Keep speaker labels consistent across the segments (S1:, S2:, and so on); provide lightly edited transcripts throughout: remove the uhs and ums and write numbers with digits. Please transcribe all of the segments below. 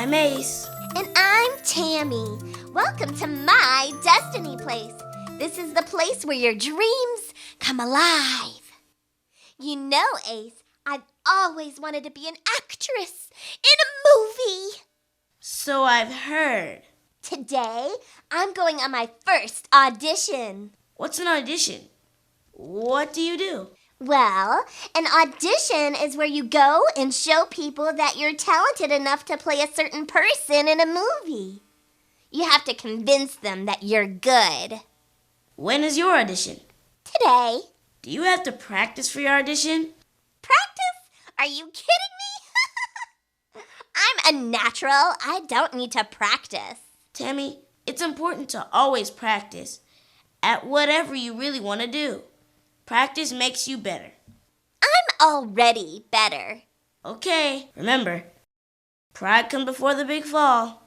S1: I'm Ace.
S2: And I'm Tammy. Welcome to my Destiny Place. This is the place where your dreams come alive. You know, Ace, I've always wanted to be an actress in a movie.
S1: So I've heard.
S2: Today, I'm going on my first audition.
S1: What's an audition? What do you do?
S2: Well, an audition is where you go and show people that you're talented enough to play a certain person in a movie. You have to convince them that you're good.
S1: When is your audition?
S2: Today.
S1: Do you have to practice for your audition?
S2: Practice? Are you kidding me? I'm a natural. I don't need to practice.
S1: Tammy, it's important to always practice at whatever you really want to do. Practice makes you better.
S2: I'm already better.
S1: Okay, remember, pride comes before the big fall.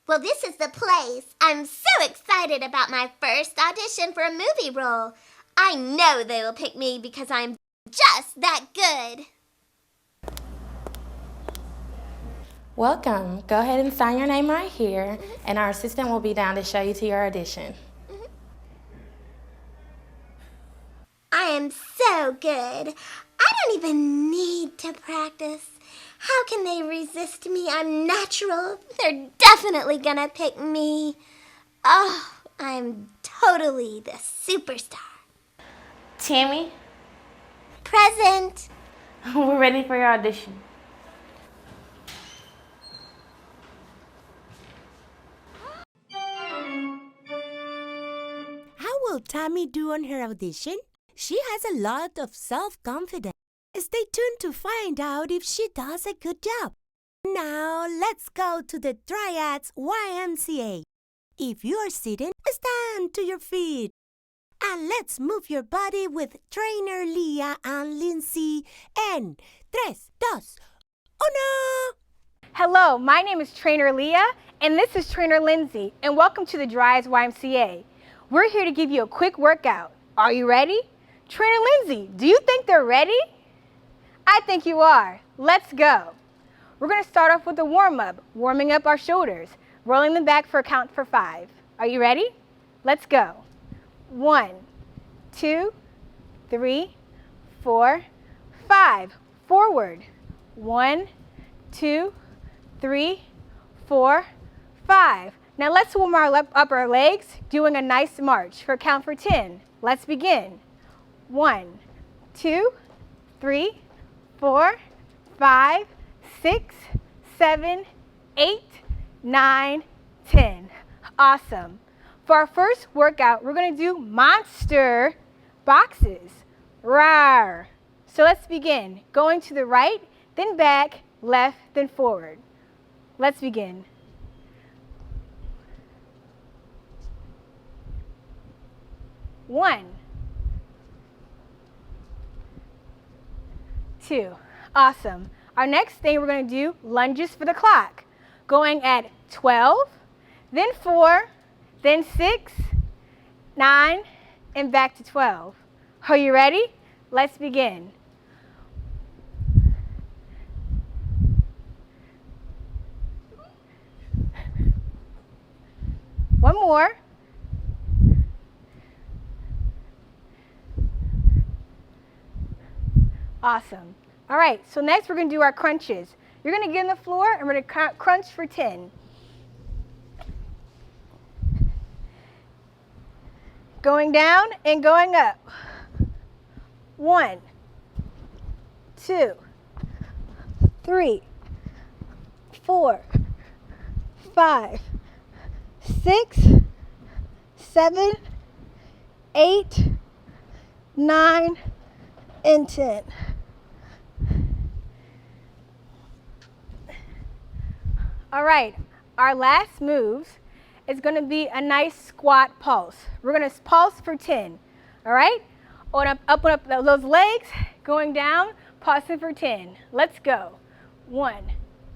S2: Well, this is the place. I'm so excited about my first audition for a movie role. I know they will pick me because I'm just that good.
S3: Welcome. Go ahead and sign your name right here, and our assistant will be down to show you to your audition.
S2: I am so good. I don't even need to practice. How can they resist me? I'm natural. They're definitely gonna pick me. Oh, I'm totally the superstar.
S3: Tammy,
S2: Present.
S3: we're ready for your audition.
S4: How will Tammy do on her audition? She has a lot of self-confidence. Stay tuned to find out if she does a good job. Now, let's go to the Triads YMCA. If you are sitting, stand to your feet. And let's move your body with trainer Leah and Lindsay. En 3, 2, 1.
S5: Hello, my name is Trainer Leah, and this is Trainer Lindsay, and welcome to the Triads YMCA. We're here to give you a quick workout. Are you ready? Trainer Lindsay, do you think they're ready? I think you are. Let's go. We're going to start off with a warm-up, warming up our shoulders, rolling them back for a count for 5. Are you ready? Let's go. 1, 2, 3, 4, 5. Forward. 1, 2, 3, 4, 5. Now let's warm up our legs, doing a nice march for a count for 10. Let's begin. 1, 2, 3, 4, 5, 6, 7, 8, 9, 10. Awesome. For our first workout, we're going to do monster boxes. Rawr. So let's begin. Going to the right, then back, left, then forward. Let's begin. One, 2. Awesome. Our next thing we're going to do lunges for the clock. Going at 12, then 4, then 6, 9, and back to 12. Are you ready? Let's begin. One more. Awesome. All right, so next we're going to do our crunches. You're going to get on the floor and we're going to crunch for 10. Going down and going up. 1, 2, 3, 4, 5, 6, 7, 8, 9, and 10. All right, our last moves is going to be a nice squat pulse. We're going to pulse for 10. All right? Open up those legs, going down, pulsing for 10. Let's go. 1,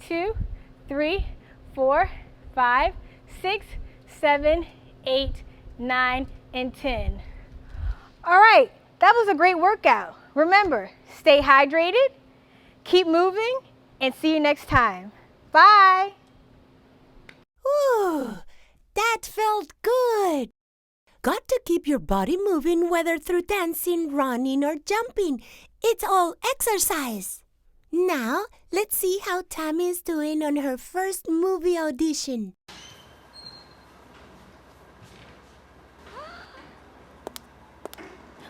S5: 2, 3, 4, 5, 6, 7, 8, 9, and 10. All right, that was a great workout. Remember, stay hydrated, keep moving, and see you next time. Bye.
S4: Ooh, that felt good. Got to keep your body moving, whether through dancing, running, or jumping. It's all exercise. Now, let's see how Tammy is doing on her first movie audition.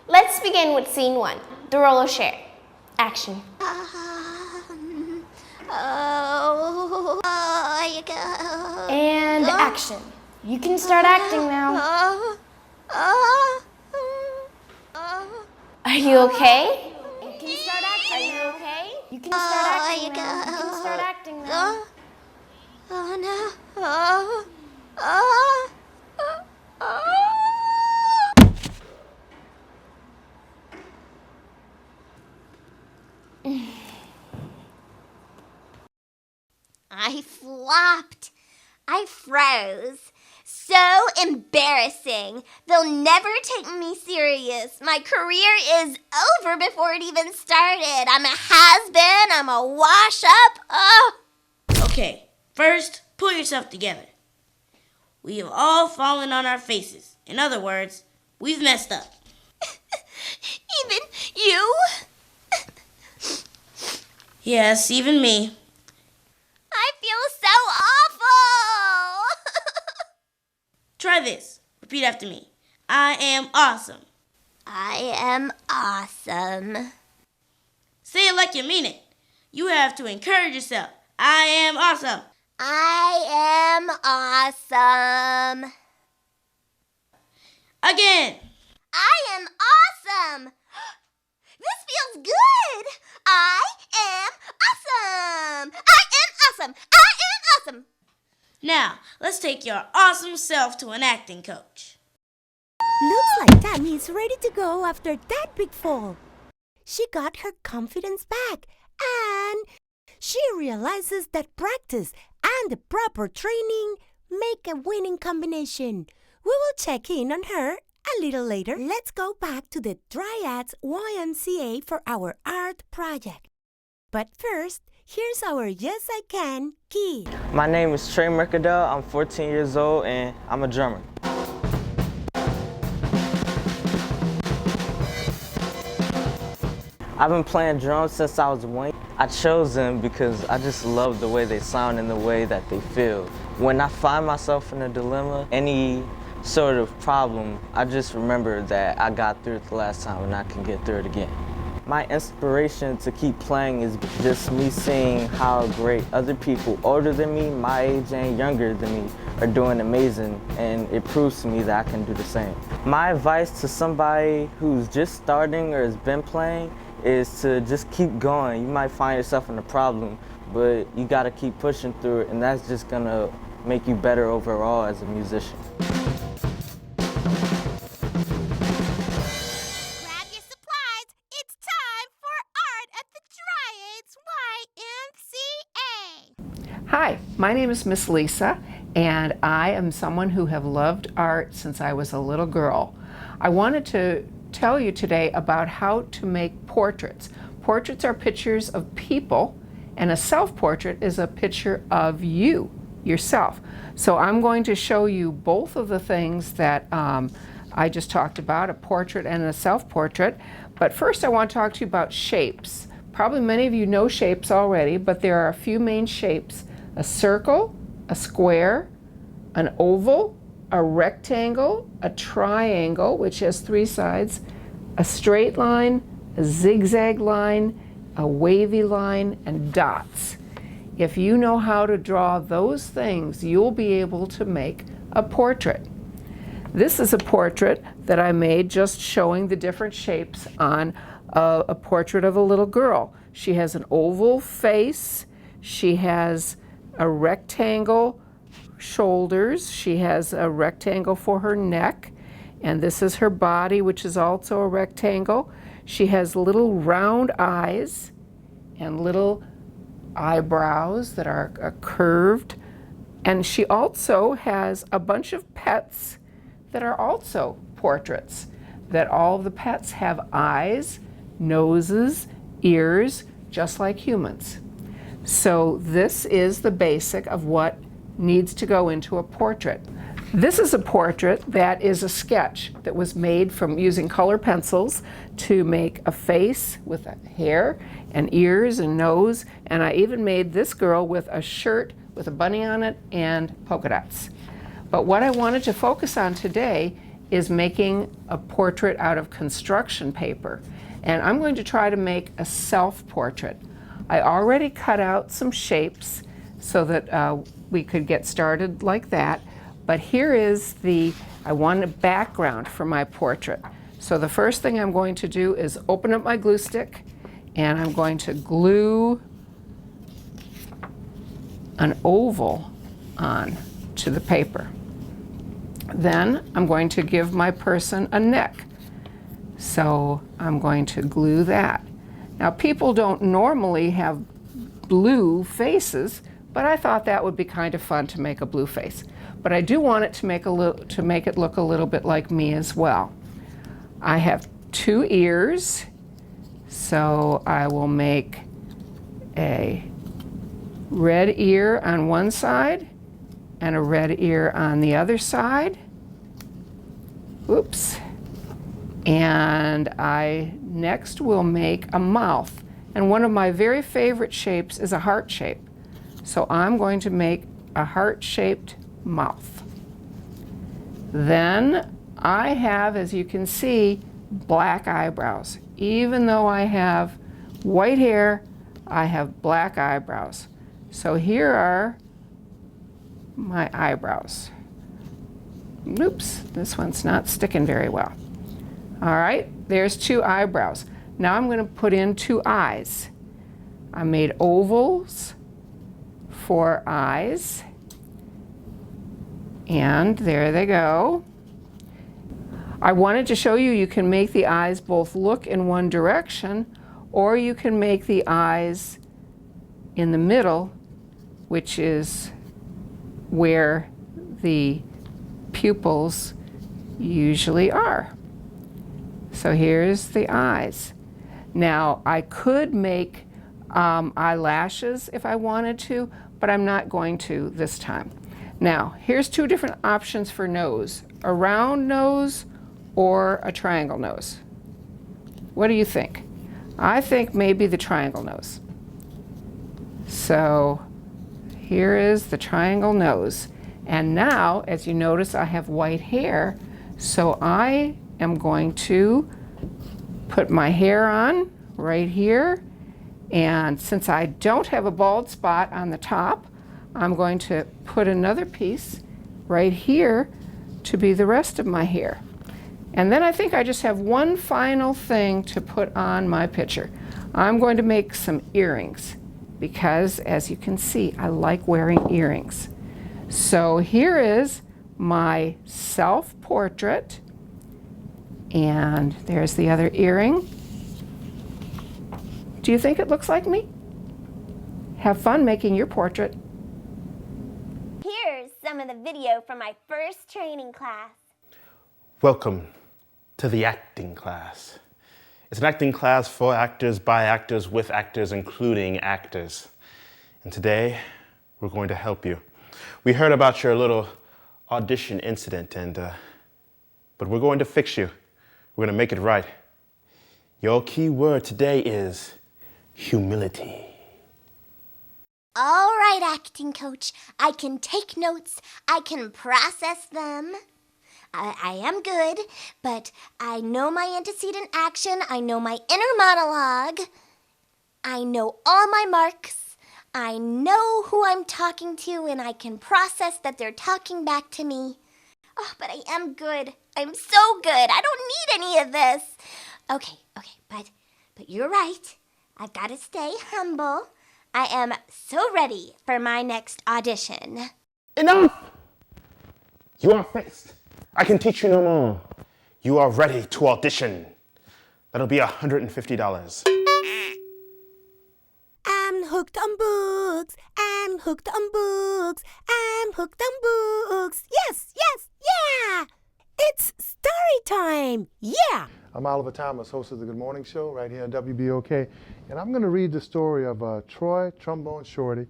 S2: Let's begin with scene 1, the roller chair. Action. And action. You can start acting now. Are you okay? You can start acting. Are you okay? You can start acting now. You can start acting now.
S6: I flopped. I froze. So embarrassing. They'll never take me serious. My career is over before it even started. I'm a has-been. I'm a wash-up. Oh.
S1: Okay, first, pull yourself together. We have all fallen on our faces. In other words, we've messed up.
S6: Even you?
S1: Yes, even me.
S6: I feel so awful.
S1: Try this. Repeat after me. I am awesome.
S6: I am awesome.
S1: Say it like you mean it. You have to encourage yourself. I am awesome.
S6: I am awesome.
S1: Again.
S6: I am awesome. This feels good. I am awesome. I am awesome. I am awesome.
S1: Now, let's take your awesome self to an acting coach.
S4: Looks like Tammy is ready to go after that big fall. She got her confidence back and she realizes that practice and the proper training make a winning combination. We will check in on her a little later. Let's go back to the Triads YMCA for our art project. But first, here's our Yes I Can kid.
S7: My name is Trey Mercadale. I'm 14 years old and I'm a drummer. I've been playing drums since I was 1. I chose them because I just love the way they sound and the way that they feel. When I find myself in a dilemma, any sort of problem, I just remember that I got through it the last time and I can get through it again. My inspiration to keep playing is just me seeing how great other people older than me, my age and younger than me, are doing amazing, and it proves to me that I can do the same. My advice to somebody who's just starting or has been playing is to just keep going. You might find yourself in a problem, but you gotta keep pushing through it, and that's just gonna make you better overall as a musician.
S8: Hi, my name is Miss Lisa, and I am someone who have loved art since I was a little girl. I wanted to tell you today about how to make portraits. Portraits are pictures of people, and a self-portrait is a picture of you, yourself. So I'm going to show you both of the things that I just talked about, a portrait and a self-portrait. But first I want to talk to you about shapes. Probably many of you know shapes already, but there are a few main shapes: a circle, a square, an oval, a rectangle, a triangle, which has 3 sides, a straight line, a zigzag line, a wavy line, and dots. If you know how to draw those things, you'll be able to make a portrait. This is a portrait that I made just showing the different shapes on a portrait of a little girl. She has an oval face, she has a rectangle shoulders, she has a rectangle for her neck, and this is her body, which is also a rectangle. She has little round eyes and little eyebrows that are curved, and she also has a bunch of pets that are also portraits, that all of the pets have eyes, noses, ears, just like humans. So this is the basic of what needs to go into a portrait. This is a portrait that is a sketch that was made from using color pencils to make a face with hair and ears and nose, and I even made this girl with a shirt with a bunny on it and polka dots. But what I wanted to focus on today is making a portrait out of construction paper, and I'm going to try to make a self-portrait. I already cut out some shapes so that we could get started like that. But here is I want a background for my portrait. So the first thing I'm going to do is open up my glue stick, and I'm going to glue an oval on to the paper. Then I'm going to give my person a neck. So I'm going to glue that. Now people don't normally have blue faces, but I thought that would be kind of fun to make a blue face. But I do want it to make it look a little bit like me as well. I have 2 ears, so I will make a red ear on one side and a red ear on the other side. Oops. And I next will make a mouth. And one of my very favorite shapes is a heart shape. So I'm going to make a heart-shaped mouth. Then I have, as you can see, black eyebrows. Even though I have white hair, I have black eyebrows. So here are my eyebrows. Oops, this one's not sticking very well. All right, there's 2 eyebrows. Now I'm going to put in 2 eyes. I made ovals for eyes, and there they go. I wanted to show you can make the eyes both look in one direction, or you can make the eyes in the middle, which is where the pupils usually are. So here's the eyes. Now I could make eyelashes if I wanted to, but I'm not going to this time. Now here's 2 different options for nose: a round nose or a triangle nose. What do you think? I think maybe the triangle nose. So here is the triangle nose. And now, as you notice, I have white hair, so I am going to put my hair on right here. And since I don't have a bald spot on the top, I'm going to put another piece right here to be the rest of my hair. And then I think I just have one final thing to put on my picture. I'm going to make some earrings because, as you can see, I like wearing earrings. So here is my self-portrait, and there's the other earring. Do you think it looks like me? Have fun making your portrait.
S6: Here's some of the video from my first training class.
S9: Welcome to the acting class. It's an acting class for actors, by actors, with actors, including actors. And today, we're going to help you. We heard about your little audition incident, but we're going to fix you. We're going to make it right. Your key word today is humility.
S6: All right, acting coach. I can take notes. I can process them. I am good, but I know my antecedent action. I know my inner monologue. I know all my marks. I know who I'm talking to, and I can process that they're talking back to me. Oh, but I am good. I'm so good. I don't need any of this. Okay, but you're right. I've got to stay humble. I am so ready for my next audition.
S9: Enough! You are fixed. I can teach you no more. You are ready to audition. That'll be $150.
S4: I'm hooked on books. I'm hooked on books. I'm hooked on books. Yes, yes, yeah! It's story time. Yeah!
S10: I'm Oliver Thomas, host of the Good Morning Show right here on WBOK, and I'm going to read the story of Troy, Trombone Shorty,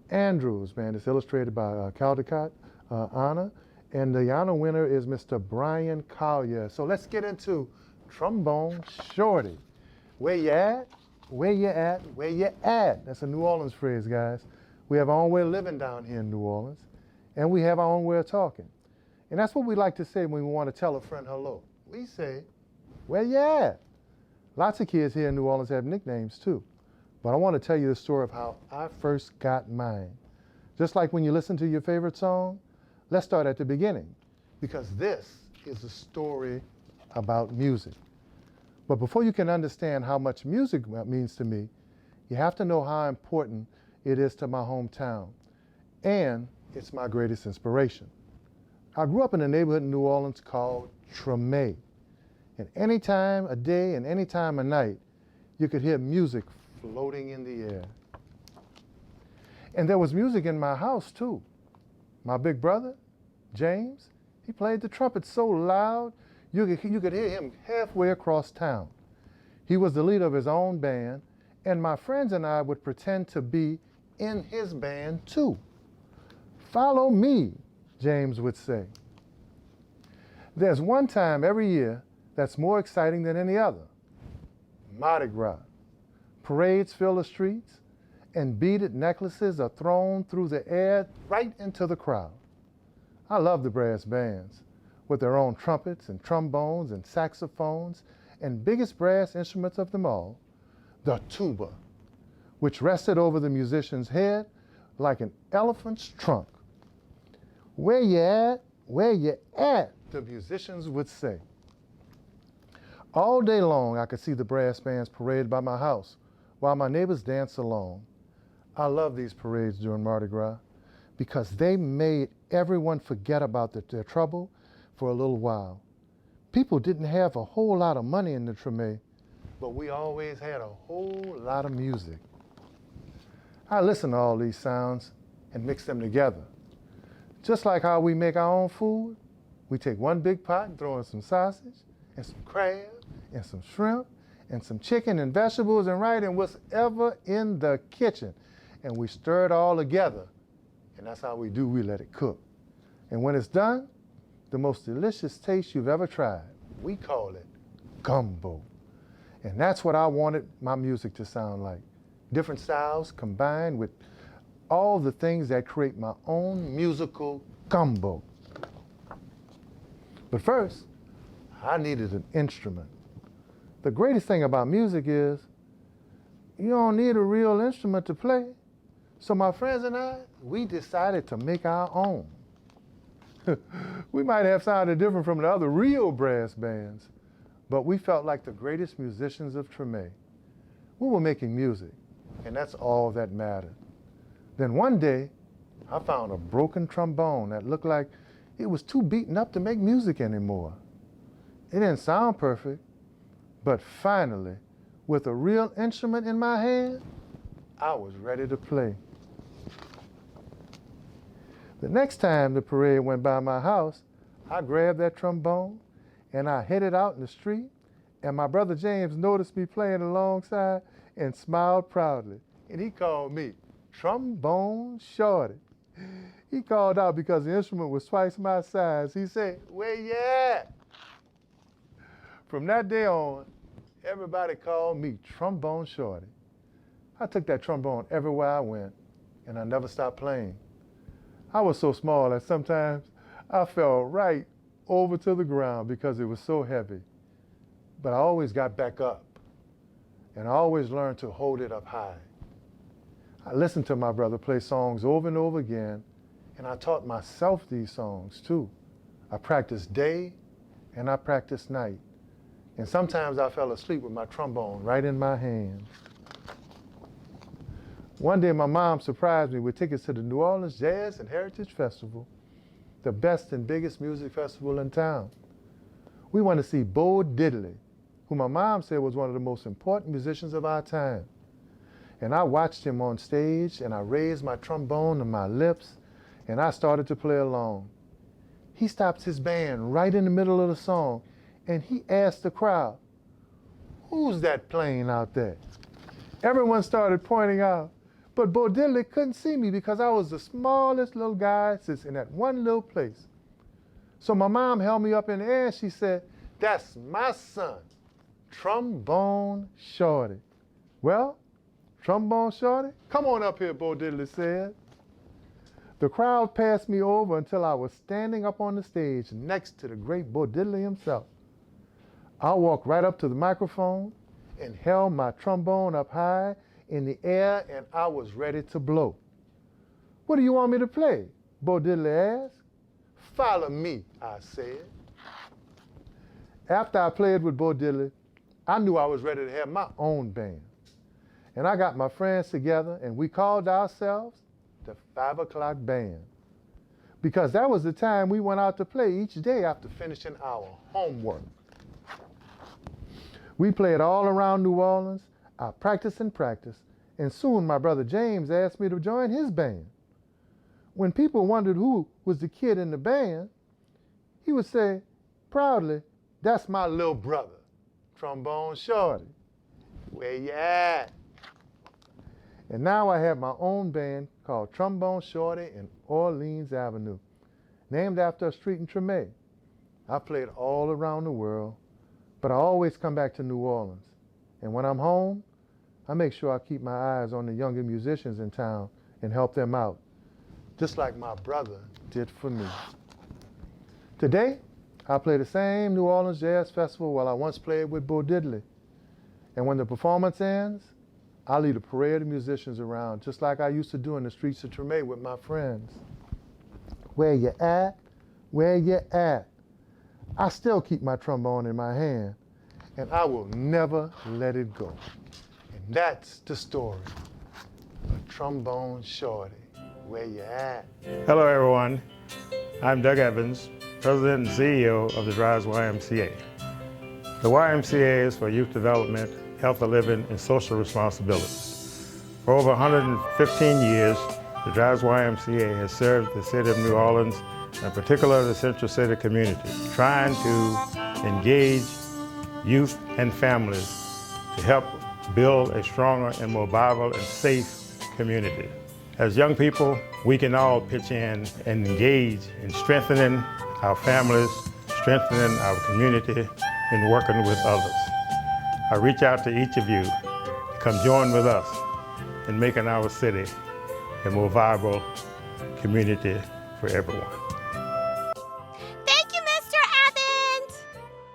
S10: Andrews, man. It's illustrated by Caldecott, Anna, and the honor winner is Mr. Brian Collier. So let's get into Trombone Shorty. Where you at? Where you at? Where you at? That's a New Orleans phrase, guys. We have our own way of living down here in New Orleans, and we have our own way of talking. And that's what we like to say when we want to tell a friend hello. We say, where you at? Lots of kids here in New Orleans have nicknames too. But I want to tell you the story of how I first got mine. Just like when you listen to your favorite song, let's start at the beginning, because this is a story about music. But before you can understand how much music means to me, you have to know how important it is to my hometown. And it's my greatest inspiration. I grew up in a neighborhood in New Orleans called Treme. And any time of day and any time of night, you could hear music floating in the air. And there was music in my house too. My big brother, James, he played the trumpet so loud, you could hear him halfway across town. He was the leader of his own band, and my friends and I would pretend to be in his band too. Follow me, James would say. There's one time every year that's more exciting than any other. Mardi Gras. Parades fill the streets, and beaded necklaces are thrown through the air right into the crowd. I love the brass bands, with their own trumpets and trombones and saxophones, and biggest brass instruments of them all, the tuba, which rested over the musician's head like an elephant's trunk. Where you at? Where you at? The musicians would say. All day long I could see the brass bands parade by my house while my neighbors danced along. I love these parades during Mardi Gras because they made everyone forget about their trouble for a little while. People didn't have a whole lot of money in the Treme, but we always had a whole lot of music. I listen to all these sounds and mix them together. Just like how we make our own food, we take one big pot and throw in some sausage and some crab and some shrimp and some chicken and vegetables and whatever in the kitchen. And we stir it all together. And that's how we let it cook. And when it's done, the most delicious taste you've ever tried, we call it gumbo. And that's what I wanted my music to sound like. Different styles combined with all the things that create my own musical gumbo. But first, I needed an instrument. The greatest thing about music is you don't need a real instrument to play. So my friends and I, we decided to make our own. We might have sounded different from the other real brass bands, but we felt like the greatest musicians of Treme. We were making music, and that's all that mattered. Then one day, I found a broken trombone that looked like it was too beaten up to make music anymore. It didn't sound perfect, but finally, with a real instrument in my hand, I was ready to play. The next time the parade went by my house, I grabbed that trombone and I headed out in the street, and my brother James noticed me playing alongside and smiled proudly. And he called me Trombone Shorty. He called out because the instrument was twice my size. He said, "Where you at?" From that day on, everybody called me Trombone Shorty. I took that trombone everywhere I went, and I never stopped playing. I was so small that sometimes I fell right over to the ground because it was so heavy. But I always got back up, and I always learned to hold it up high. I listened to my brother play songs over and over again, and I taught myself these songs too. I practiced day and I practiced night. And sometimes I fell asleep with my trombone right in my hand. One day my mom surprised me with tickets to the New Orleans Jazz and Heritage Festival, the best and biggest music festival in town. We went to see Bo Diddley, who my mom said was one of the most important musicians of our time. And I watched him on stage, and I raised my trombone to my lips, and I started to play along. He stopped his band right in the middle of the song, and he asked the crowd, "Who's that playing out there?" Everyone started pointing out, but Bo Diddley couldn't see me because I was the smallest little guy sitting in that one little place. So my mom held me up in the air and she said, "That's my son, Trombone Shorty." "Well, Trombone Shorty, come on up here," Bo Diddley said. The crowd passed me over until I was standing up on the stage next to the great Bo Diddley himself. I walked right up to the microphone and held my trombone up high in the air, and I was ready to blow. "What do you want me to play?" Bo Diddley asked. "Follow me," I said. After I played with Bo Diddley, I knew I was ready to have my own band. And I got my friends together and we called ourselves the 5 o'clock band, because that was the time we went out to play each day after finishing our homework. We played all around New Orleans. I practiced and practiced, and soon my brother James asked me to join his band. When people wondered who was the kid in the band, he would say proudly, "That's my little brother, Trombone Shorty. Where you at?" And now I have my own band called Trombone Shorty in Orleans Avenue, named after a street in Treme. I played all around the world, but I always come back to New Orleans. And when I'm home, I make sure I keep my eyes on the younger musicians in town and help them out, just like my brother did for me. Today, I play the same New Orleans Jazz Festival while I once played with Bo Diddley. And when the performance ends, I lead a parade of musicians around, just like I used to do in the streets of Treme with my friends. "Where you at? Where you at?" I still keep my trombone in my hand, and I will never let it go. And that's the story of Trombone Shorty. Where you at?
S9: Hello, everyone. I'm Doug Evans, President and CEO of the Drives YMCA. The YMCA is for youth development, healthy living, and social responsibility. For over 115 years, the Drives YMCA has served the city of New Orleans, in particular the Central City community, trying to engage youth and families to help build a stronger and more vibrant and safe community. As young people, we can all pitch in and engage in strengthening our families, strengthening our community, and working with others. I reach out to each of you to come join with us in making our city a more vibrant community for everyone.
S6: Thank you, Mr. Evans.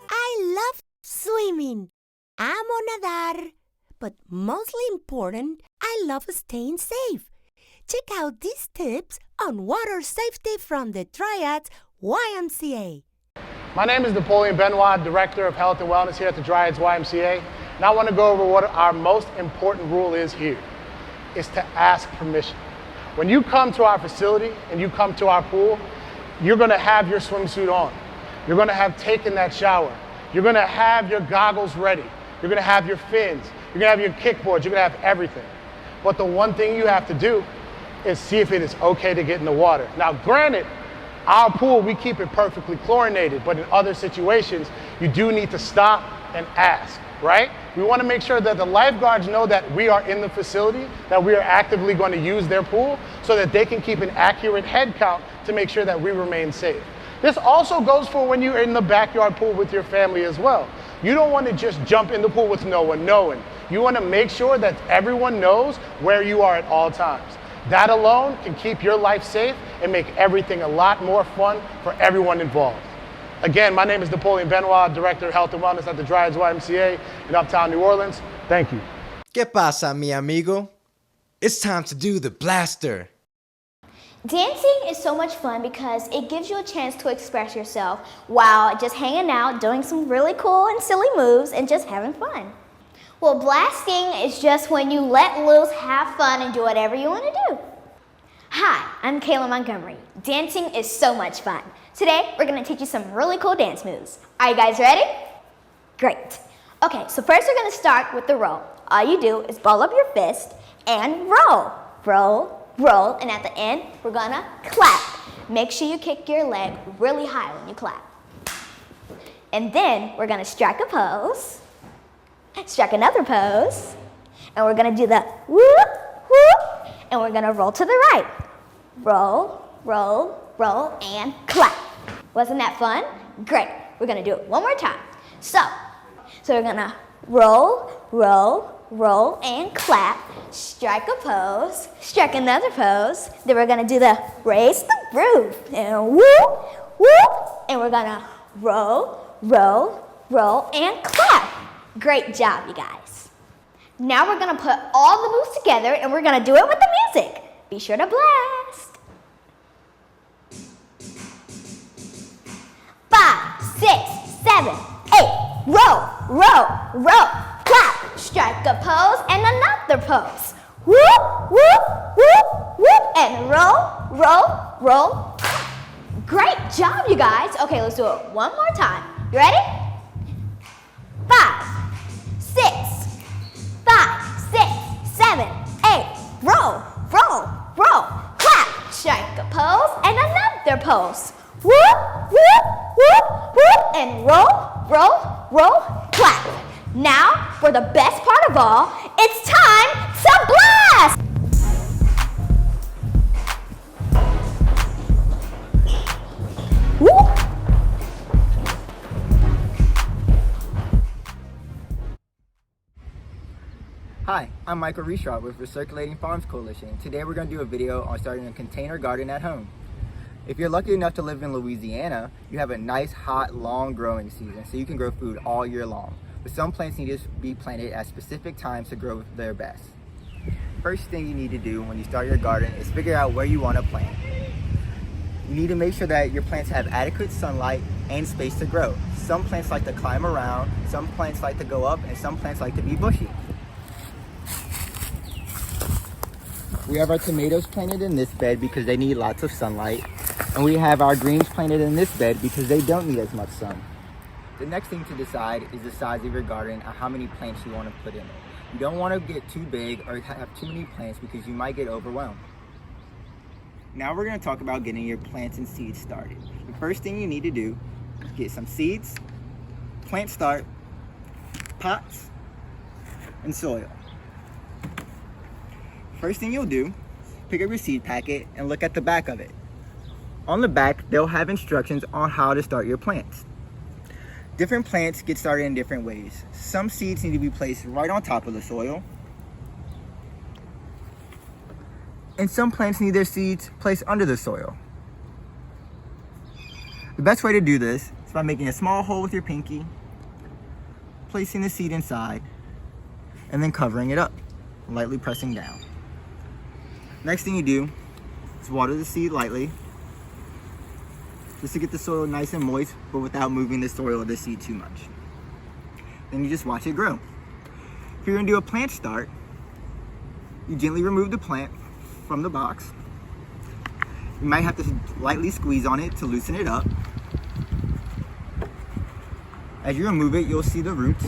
S4: I love swimming. Amo nadar. But mostly important, I love staying safe. Check out these tips on water safety from the Triads YMCA.
S11: My name is Napoleon Benoit, Director of Health and Wellness here at the Triads YMCA. And I want to go over what our most important rule is here, is to ask permission. When you come to our facility and you come to our pool, you're going to have your swimsuit on. You're going to have taken that shower. You're going to have your goggles ready. You're going to have your fins. You're going to have your kickboards. You're going to have everything. But the one thing you have to do is see if it is okay to get in the water. Now, granted, our pool, we keep it perfectly chlorinated, but in other situations, you do need to stop and ask, right? We want to make sure that the lifeguards know that we are in the facility, that we are actively going to use their pool, so that they can keep an accurate head count to make sure that we remain safe. This also goes for when you're in the backyard pool with your family as well. You don't want to just jump in the pool with no one knowing. You want to make sure that everyone knows where you are at all times. That alone can keep your life safe and make everything a lot more fun for everyone involved. Again, my name is Napoleon Benoit, Director of Health and Wellness at the Triads YMCA in Uptown New Orleans. Thank you.
S12: ¿Qué pasa, mi amigo? It's time to do the blaster.
S2: Dancing is so much fun because it gives you a chance to express yourself while just hanging out, doing some really cool and silly moves, and just having fun. Well, blasting is just when you let loose, have fun, and do whatever you want to do. Hi, I'm Kayla Montgomery. Dancing is so much fun. Today, we're going to teach you some really cool dance moves. Are you guys ready? Great. Okay, so first we're going to start with the roll. All you do is ball up your fist and roll. Roll, roll, and at the end, we're going to clap. Make sure you kick your leg really high when you clap.
S6: And then we're gonna strike a pose, strike another pose, and we're gonna do the whoop, whoop, and we're gonna roll to the right. Roll, roll, roll, and clap. Wasn't that fun? Great. We're gonna do it one more time. So we're gonna roll, roll, roll, and clap, strike a pose, strike another pose, then we're gonna do the raise the roof, and whoop, whoop, and we're gonna roll, roll, roll, and clap. Great job, you guys. Now we're gonna put all the moves together and we're gonna do it with the music. Be sure to blast. 5, 6, 7, 8, roll, roll, roll, clap, strike a pose and another pose. Whoop, whoop, whoop, whoop, and roll, roll, roll. Great job, you guys. Okay, let's do it one more time. You ready? 5, 6, 5, 6, 7, 8, roll, roll, roll, clap, strike a pose and another pose. Whoop, whoop, whoop, whoop, and roll, roll, roll, clap. Now, for the best part of all, it's time to blast! Whoop.
S13: Hi, I'm Michael Reshaw with Recirculating Farms Coalition. Today we're going to do a video on starting a container garden at home. If you're lucky enough to live in Louisiana, you have a nice, hot, long growing season, so you can grow food all year long. But some plants need to be planted at specific times to grow their best. First thing you need to do when you start your garden is figure out where you want to plant. You need to make sure that your plants have adequate sunlight and space to grow. Some plants like to climb around, some plants like to go up, and some plants like to be bushy. We have our tomatoes planted in this bed because they need lots of sunlight. And we have our greens planted in this bed because they don't need as much sun. The next thing to decide is the size of your garden and how many plants you want to put in it. You don't want to get too big or have too many plants because you might get overwhelmed. Now we're going to talk about getting your plants and seeds started. The first thing you need to do is get some seeds, plant start, pots, and soil. First thing you'll do, pick up your seed packet and look at the back of it. On the back, they'll have instructions on how to start your plants. Different plants get started in different ways. Some seeds need to be placed right on top of the soil. And some plants need their seeds placed under the soil. The best way to do this is by making a small hole with your pinky, placing the seed inside, and then covering it up, lightly pressing down. Next thing you do is water the seed lightly, just to get the soil nice and moist, but without moving the soil or the seed too much. Then you just watch it grow. If you're gonna do a plant start, you gently remove the plant from the box. You might have to lightly squeeze on it to loosen it up. As you remove it, you'll see the roots.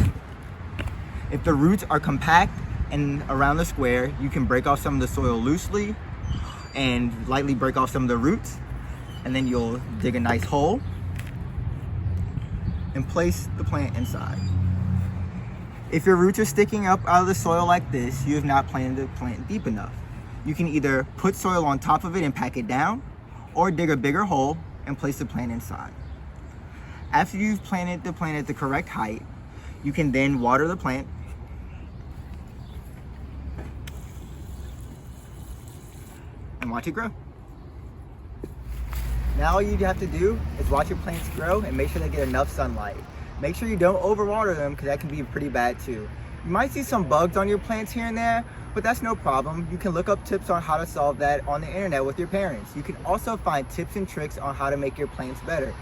S13: If the roots are compact and around the square, you can break off some of the soil loosely and lightly break off some of the roots. And then you'll dig a nice hole and place the plant inside. If your roots are sticking up out of the soil like this, you have not planted the plant deep enough. You can either put soil on top of it and pack it down, or dig a bigger hole and place the plant inside. After you've planted the plant at the correct height, you can then water the plant and watch it grow. Now all you have to do is watch your plants grow and make sure they get enough sunlight. Make sure you don't overwater them because that can be pretty bad too. You might see some bugs on your plants here and there, but that's no problem. You can look up tips on how to solve that on the internet with your parents. You can also find tips and tricks on how to make your plants better.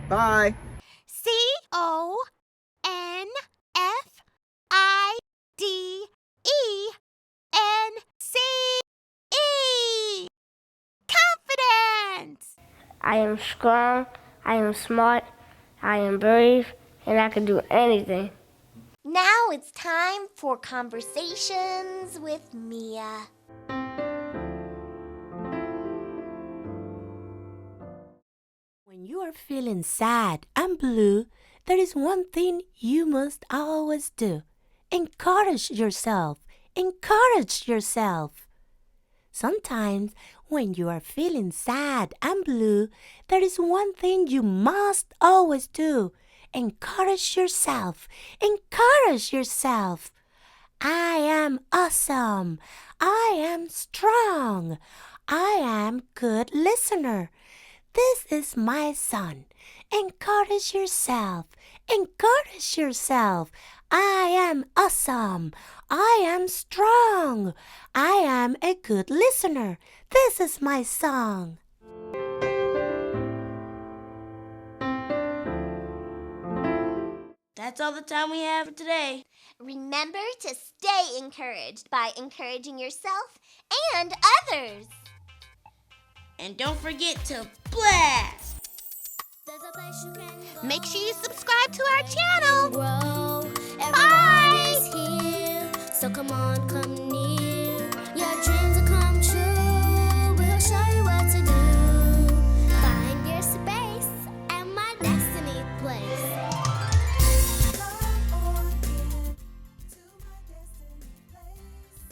S13: Bye!
S2: CONFIDENCE. Confidence.
S14: I am strong, I am smart, I am brave, and I can do anything.
S2: Now it's time for Conversations with Mia.
S4: When you are feeling sad and blue, there is one thing you must always do. Encourage yourself. Encourage yourself. Sometimes when you are feeling sad and blue, there is one thing you must always do. Encourage yourself. Encourage yourself. I am awesome. I am strong. I am good listener. This is my son. Encourage yourself. Encourage yourself. I am awesome. I am strong. I am a good listener. This is my song.
S1: That's all the time we have for today.
S6: Remember to stay encouraged by encouraging yourself and others.
S1: And don't forget to blast!
S6: Make sure you subscribe to our channel.
S2: Grow.
S6: Bye!
S2: Everybody's here, so come on, come near.